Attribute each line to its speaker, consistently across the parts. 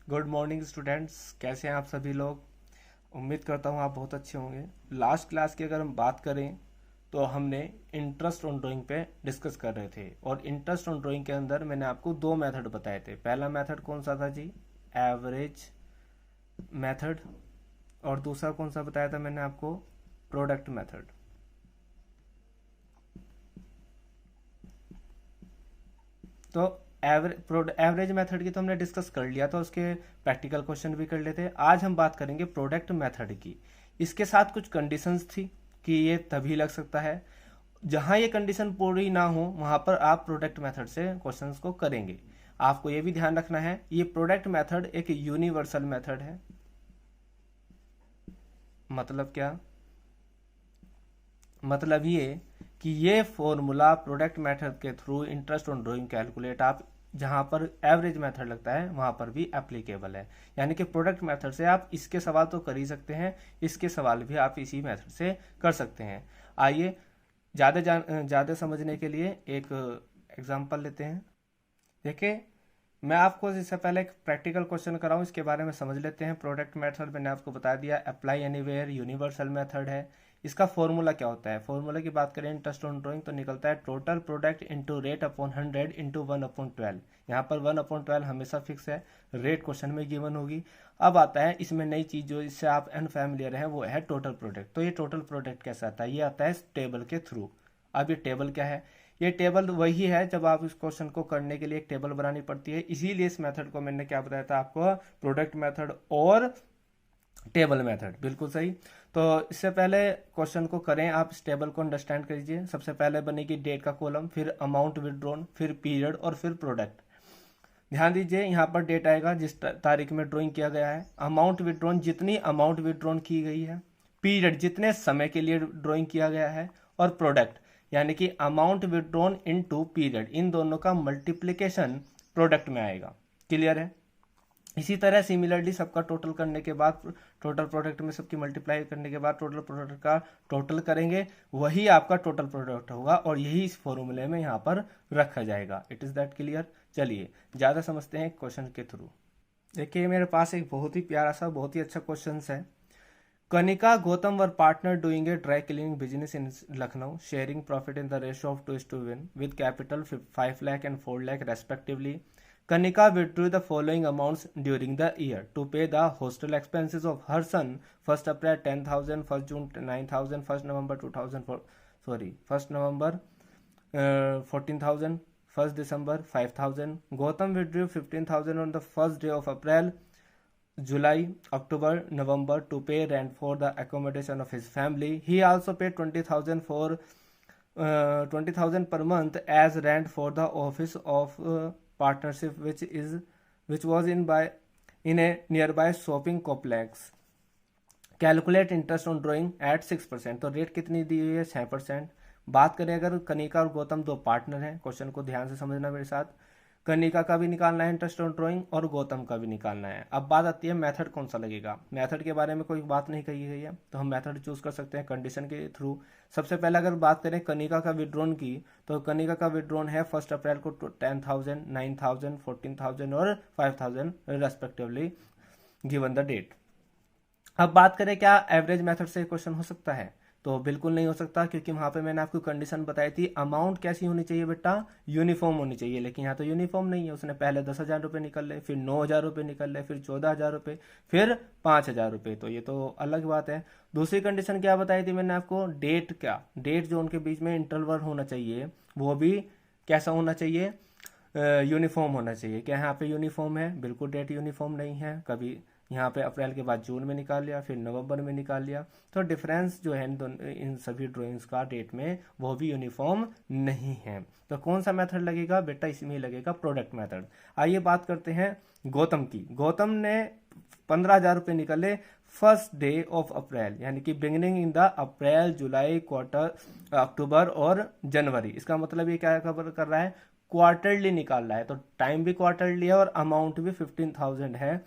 Speaker 1: Good morning students, कैसे हैं आप सभी लोग। उम्मीद करता हूँ आप बहुत अच्छे होंगे। लास्ट क्लास की अगर हम बात करें तो हमने इंटरेस्ट ऑन ड्राइंग पे डिस्कस कर रहे थे, और इंटरेस्ट ऑन ड्राइंग के अंदर मैंने आपको दो मेथड बताए थे। पहला मेथड कौन सा था जी? Average method. और दूसरा कौन सा बताया था मैंने आपको? Product method. तो एवरेज मेथड की तो हमने डिस्कस कर लिया था, उसके प्रैक्टिकल क्वेश्चन भी कर लेते। आज हम बात करेंगे प्रोडक्ट मेथड की। इसके साथ कुछ कंडीशंस थी कि ये तभी लग सकता है। जहां ये कंडीशन पूरी ना हो वहां पर आप प्रोडक्ट मेथड से क्वेश्चंस को करेंगे। आपको ये भी ध्यान रखना है, ये प्रोडक्ट मेथड एक यूनिवर्सल मेथड है। मतलब क्या? मतलब ये कि ये फॉर्मूला प्रोडक्ट मेथड के through interest on drawing calculate आप जहां पर एवरेज मेथड लगता है वहां पर भी एप्लीकेबल है। यानी कि प्रोडक्ट मेथड से आप इसके सवाल तो कर ही सकते हैं, इसके सवाल भी आप इसी मेथड से कर सकते हैं। आइए ज़्यादा समझने के लिए एक एग्जांपल लेते हैं। देखिए, मैं आपको इससे पहले एक प्रैक्टिकल क्वेश्चन कराऊं, इसके बारे में समझ लेते हैं। प्रोडक्ट मेथड मैंने आपको बता दिया, अप्लाई एनीवेयर यूनिवर्सल मेथड है। इसका फॉर्मूला क्या होता है? फॉर्मूला की बात करें इंटरेस्ट ऑन ड्राइंग तो निकलता है total product into rate upon 100 into 1/12। यहाँ पर 1/12 हमेशा फिक्स है, रेट क्वेश्चन में गिवन होगी। अब आता है इसमें नई चीज जो इससे आप अनफैमिलियर है, वो है टोटल प्रोडक्ट। तो ये टोटल प्रोडक्ट कैसे आता है? ये आता है टेबल के थ्रू। अब ये टेबल क्या है? ये टेबल वही है, जब आप इस क्वेश्चन को करने के लिए एक टेबल बनानी पड़ती है, इसीलिए इस मेथड को मैंने क्या बताया था आपको? प्रोडक्ट मेथड और टेबल मेथड। बिल्कुल सही। तो इससे पहले क्वेश्चन को करें, आप इस टेबल को अंडरस्टैंड करिए। सबसे पहले बनेगी डेट का कॉलम, फिर अमाउंट विड्रॉन, फिर पीरियड और फिर प्रोडक्ट। ध्यान दीजिए, यहाँ पर डेट आएगा जिस तारीख में ड्रॉइंग किया गया है, अमाउंट विड्रॉन जितनी अमाउंट विड्रॉन की गई है, पीरियड जितने समय के लिए ड्रॉइंग किया गया है, और प्रोडक्ट यानी कि अमाउंट विड्रॉन इनटू पीरियड, इन दोनों का मल्टीप्लिकेशन प्रोडक्ट में आएगा। क्लियर है? इसी तरह सिमिलरली सबका टोटल करने के बाद, टोटल प्रोडक्ट में सबकी मल्टीप्लाई करने के बाद टोटल प्रोडक्ट का टोटल करेंगे, वही आपका टोटल प्रोडक्ट होगा, और यही इस फॉर्मूले में यहाँ पर रखा जाएगा। It is that clear? चलिए ज़्यादा समझते हैं क्वेश्चन के थ्रू। देखिए, मेरे पास एक बहुत ही प्यारा सा, बहुत ही अच्छा क्वेश्चन है। Kanika Gautam were partner doing a dry cleaning business in Lucknow, sharing profit in the ratio of 2:1 with capital 5 lakh and 4 lakh respectively. Kanika withdrew the following amounts during the year to pay the hostel expenses of her son: 1st April 10,000, 1st June 9,000, 1st November 2004, 1st November 14,000, 1st December 5,000. Gautam withdrew 15,000 on the first day of April, July, October, November to pay rent for the accommodation of his family. He also paid 20,000 per month as rent for the office of partnership, which was in a nearby shopping complex. Calculate interest on drawing at 6%। तो rate कितनी दी हुई है? 6%। बात करें अगर कनिका और गौतम दो partner हैं, क्वेश्चन को ध्यान से समझना मेरे साथ। कनिका का भी निकालना है इंटरेस्ट ऑन ड्राइंग, और गौतम का भी निकालना है। अब बात आती है मेथड कौन सा लगेगा। मेथड के बारे में कोई बात नहीं कही गई है, तो हम मेथड चूज कर सकते हैं कंडीशन के थ्रू। सबसे पहले अगर बात करें कनिका का विड्रॉन की, तो कनिका का विड्रॉन है 1 अप्रैल को 10,000, 9,000, 14,000 और 5,000 रेस्पेक्टिवली, गिवन द डेट। अब बात करें क्या एवरेज मेथड से क्वेश्चन हो सकता है? तो बिल्कुल नहीं हो सकता, क्योंकि वहां पे मैंने आपको कंडीशन बताई थी, अमाउंट कैसी होनी चाहिए बेटा? यूनिफॉर्म होनी चाहिए। लेकिन यहाँ तो यूनिफॉर्म नहीं है। उसने पहले 10,000 रुपये निकल ले, फिर 9,000 रुपये निकल ले, फिर 14,000 रुपये, फिर 5,000 रुपये। तो ये तो अलग बात है। दूसरी कंडीशन क्या बताई थी मैंने आपको? डेट। क्या डेट जो उनके बीच में इंटरवल होना चाहिए, वो भी कैसा होना चाहिए? यूनिफॉर्म होना चाहिए। क्या यहाँ पे यूनिफॉर्म है? बिल्कुल डेट यूनिफॉर्म नहीं है। कभी यहाँ पे अप्रैल के बाद जून में निकाल लिया, फिर नवंबर में निकाल लिया। तो डिफरेंस जो है इन सभी ड्राइंग्स का डेट में, वो भी यूनिफॉर्म नहीं है। तो कौन सा मेथड लगेगा बेटा? इसमें लगेगा प्रोडक्ट मेथड। आइए बात करते हैं गौतम की। गौतम ने 15,000 रुपये निकले फर्स्ट डे ऑफ अप्रैल, यानी कि beginning in the April, July, quarter, October और जनवरी। इसका मतलब ये क्या खबर कर रहा है? क्वार्टरली निकाल रहा है। तो टाइम भी क्वार्टरली है और अमाउंट भी 15,000 है।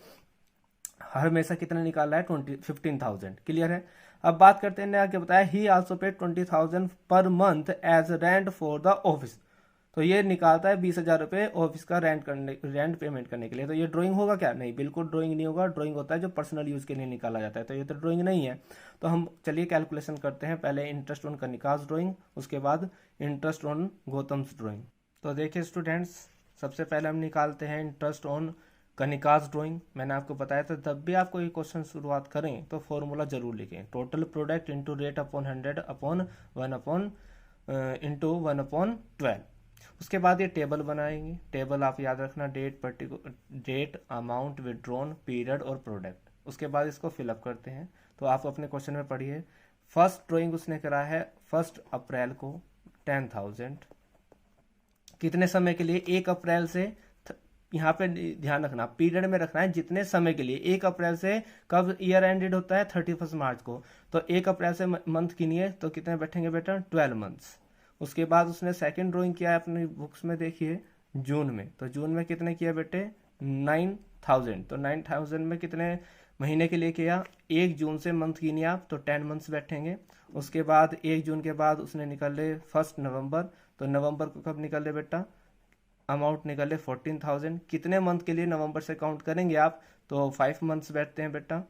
Speaker 1: हमेशा कितना निकाला है? 15,000। क्लियर है? अब बात करते हैं, आगे बताया ही also pay 20,000 per month as rent for the office. तो ये निकालता है 20,000 रुपये ऑफिस का रेंट पेमेंट करने के लिए। तो ये ड्राइंग होगा क्या? नहीं, बिल्कुल ड्राइंग नहीं होगा। ड्राइंग होता है जो पर्सनल यूज़ के लिए निकाला जाता है, तो ये तो ड्राइंग नहीं है। तो हम चलिए कैलकुलेशन करते हैं। पहले इंटरेस्ट ऑन कनिकाज ड्राइंग, उसके बाद इंटरेस्ट ऑन गौतम्स ड्राइंग। तो देखिए स्टूडेंट्स, सबसे पहले हम निकालते हैं इंटरेस्ट ऑन कनिकाज ड्राइंग। मैंने आपको बताया था जब भी आपको ये क्वेश्चन शुरुआत करें तो फॉर्मूला जरूर लिखें, total product into rate upon 100 upon 1 into 1/12। उसके बाद ये टेबल बनाएंगे। टेबल आप याद रखना, डेट, अमाउंट विड्रॉन, पीरियड और प्रोडक्ट। उसके बाद इसको फिलअप करते हैं। तो आप अपने क्वेश्चन में पढ़िए, फर्स्ट ड्राइंग उसने करा है 1 अप्रैल को 10,000। कितने समय के लिए? 1 अप्रैल से, यहाँ पे ध्यान रखना पीरियड में रखना है जितने समय के लिए। 1 अप्रैल से कब ईयर एंडेड होता है? 31 मार्च को। तो 1 अप्रैल से मंथ गिनिए तो कितने बैठेंगे बेटा? 12 मंथ्स। उसके बाद उसने सेकंड ड्राइंग किया है अपनी बुक्स में, देखिए जून में। तो जून में कितने किया बेटे? 9,000। तो 9,000 में कितने महीने के लिए किया? 1 जून से मंथ गिनिए आप, तो 10 मंथ्स बैठेंगे। उसके बाद 1 जून के बाद उसने निकाले 1 नवंबर। तो नवंबर को कब निकाले बेटा? अमाउंट निकाले 14,000। कितने मंथ के लिए नवंबर से काउंट करेंगे आप? तो 5 मंथ्स बैठते हैं बेटा।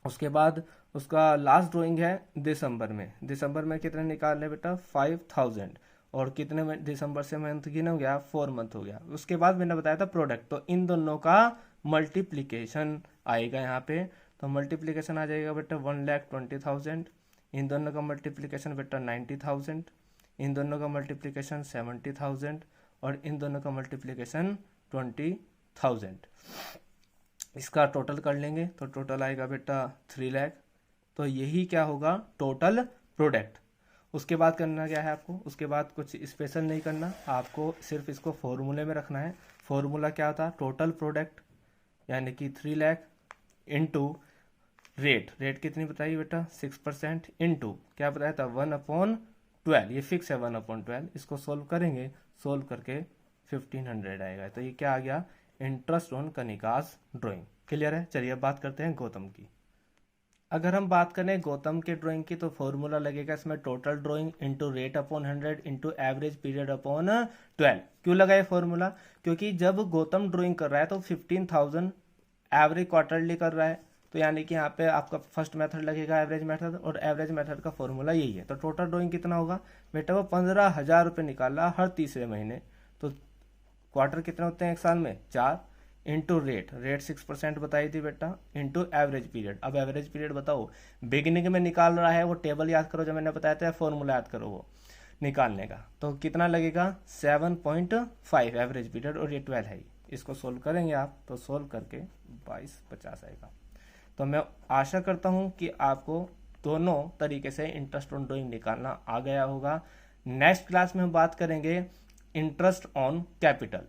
Speaker 1: उसके बाद उसका लास्ट ड्राइंग है दिसंबर में। दिसंबर में कितने निकाले बेटा? 5,000। और कितने में दिसंबर से मंथ गिन हो गया? 4 मंथ हो गया। उसके बाद मैंने बताया था प्रोडक्ट, तो इन दोनों का मल्टीप्लीकेशन आएगा यहाँ पे। तो मल्टीप्लीकेशन आ जाएगा बेटा 1,20,000। इन दोनों का मल्टीप्लीकेशन बेटा 90,000। इन दोनों का मल्टीप्लीकेशन 70,000। और इन दोनों का मल्टीप्लीकेशन 20,000। इसका टोटल कर लेंगे तो टोटल आएगा बेटा 3 लाख। तो यही क्या होगा? Total product. उसके बाद करना क्या है आपको? उसके बाद कुछ स्पेशल नहीं करना, आपको सिर्फ इसको फॉर्मूले में रखना है। फॉर्मूला क्या होता है? टोटल प्रोडक्ट यानी कि 3 लाख इंटू रेट। रेट कितनी बताई बेटा? 6% इंटू क्या बताया था? 1/12। ये फिक्स है 1/12। इसको सोल्व करेंगे, सोल्व करके 1500 आएगा। तो ये क्या आ गया? Interest on Kanika's drawing. Clear है? चलिए अब बात करते हैं गौतम की। अगर हम बात करें गौतम के ड्राइंग की तो फॉर्मूला लगेगा इसमें total drawing into rate upon 100 into average period upon 12। क्यों लगा ये फॉर्मूला? क्योंकि जब गौतम ड्राइंग कर रहा है तो 15,000 एवरेज क्वार्टरली कर रहा है। तो यानी कि यहाँ पे आपका फर्स्ट मेथड लगेगा एवरेज मेथड, और एवरेज मेथड का फॉर्मूला यही है। तो टोटल ड्राइंग कितना होगा बेटा? वो 15,000 रुपये निकाला हर तीसरे महीने। तो क्वार्टर कितने होते हैं एक साल में? 4। इंटू रेट, रेट 6% बताई थी बेटा, इंटू एवरेज पीरियड। अब एवरेज पीरियड बताओ, बिगिनिंग में निकाल रहा है वो टेबल याद करो जो मैंने बताया था, फॉर्मूला याद करो वो निकालने का। तो कितना लगेगा? 7.5 एवरेज पीरियड, और ये 12 है। इसको सोल्व करेंगे आप तो सोल्व करके 2250 आएगा। तो मैं आशा करता हूँ कि आपको दोनों तरीके से इंटरेस्ट ऑन ड्राइंग निकालना आ गया होगा। नेक्स्ट क्लास में हम बात करेंगे interest on capital.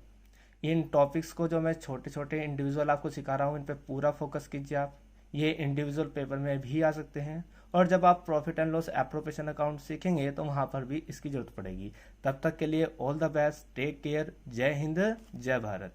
Speaker 1: In topics को जो मैं छोटे छोटे इंडिविजुअल आपको सिखा रहा हूँ इन पे पूरा फोकस कीजिए आप। ये इंडिविजुअल पेपर में भी आ सकते हैं, और जब आप profit and loss appropriation account सीखेंगे तो वहाँ पर भी इसकी जरूरत पड़ेगी। तब तक के लिए all the best, take care, जय हिंद, जय भारत।